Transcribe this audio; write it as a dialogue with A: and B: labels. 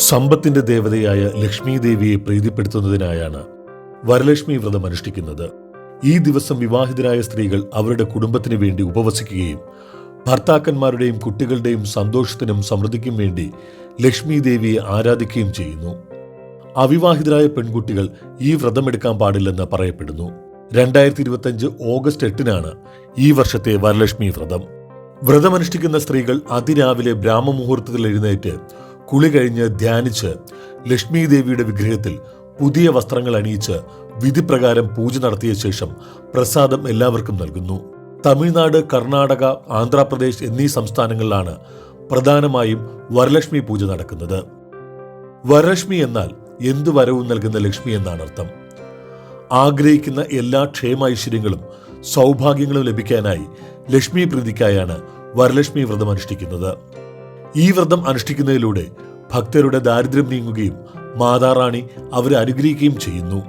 A: സമ്പത്തിന്റെ ദേവതയായ ലക്ഷ്മി ദേവിയെ പ്രീതിപ്പെടുത്തുന്നതിനായാണ് വരലക്ഷ്മി വ്രതം അനുഷ്ഠിക്കുന്നത്. ഈ ദിവസം വിവാഹിതരായ സ്ത്രീകൾ അവരുടെ കുടുംബത്തിന് വേണ്ടി ഉപവസിക്കുകയും ഭർത്താക്കന്മാരുടെയും കുട്ടികളുടെയും സന്തോഷത്തിനും സമൃദ്ധിക്കും വേണ്ടി ലക്ഷ്മി ദേവിയെ ആരാധിക്കുകയും ചെയ്യുന്നു. അവിവാഹിതരായ പെൺകുട്ടികൾ ഈ വ്രതമെടുക്കാൻ പാടില്ലെന്ന് പറയപ്പെടുന്നു. 2025 ഓഗസ്റ്റ് 8-നാണ് ഈ വർഷത്തെ വരലക്ഷ്മി വ്രതം. വ്രതമനുഷ്ഠിക്കുന്ന സ്ത്രീകൾ അതിരാവിലെ ബ്രാഹ്മമുഹൂർത്തത്തിൽ എഴുന്നേറ്റ് കുളി കഴിഞ്ഞ് ധ്യാനിച്ച് ലക്ഷ്മി ദേവിയുടെ വിഗ്രഹത്തിൽ പുതിയ വസ്ത്രങ്ങൾ അണിയിച്ച് വിധിപ്രകാരം പൂജ നടത്തിയ ശേഷം പ്രസാദം എല്ലാവർക്കും നൽകുന്നു. തമിഴ്നാട്, കർണാടക, ആന്ധ്രാപ്രദേശ് എന്നീ സംസ്ഥാനങ്ങളിലാണ് പ്രധാനമായും വരലക്ഷ്മി പൂജ നടക്കുന്നത്. വരലക്ഷ്മി എന്നാൽ എന്തു വരവും നൽകുന്ന ലക്ഷ്മി എന്നാണ് അർത്ഥം. ആഗ്രഹിക്കുന്ന എല്ലാ ക്ഷേമൈശ്വര്യങ്ങളും സൗഭാഗ്യങ്ങളും ലഭിക്കാനായി ലക്ഷ്മി പ്രീതിക്കായാണ് വരലക്ഷ്മി വ്രതം അനുഷ്ഠിക്കുന്നത്. ഈ വ്രതം അനുഷ്ഠിക്കുന്നതിലൂടെ ഭക്തരുടെ ദാരിദ്ര്യം നീങ്ങുകയും മാതാറാണി അവരെ അനുഗ്രഹിക്കുകയും ചെയ്യുന്നു.